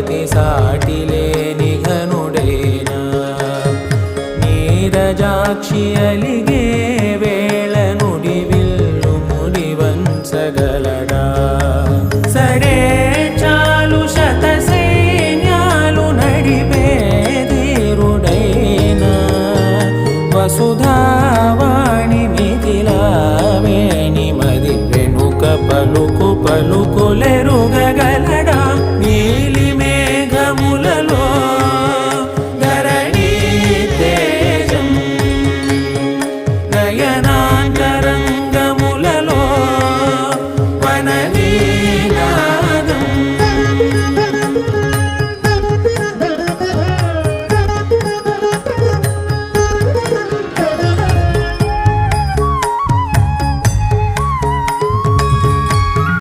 పతి సాటి లేని ఘనుడైనా నీరజాక్షి అలిగే వేళ నుడి విల్లు ముడి వంచగలడా సడే చాలు శత సైన్యాలు నడిపే ధీరుడైనా వసుధావాణి మిథిలావేణి మది వెనుక పలుకు పలుకులెరుగగల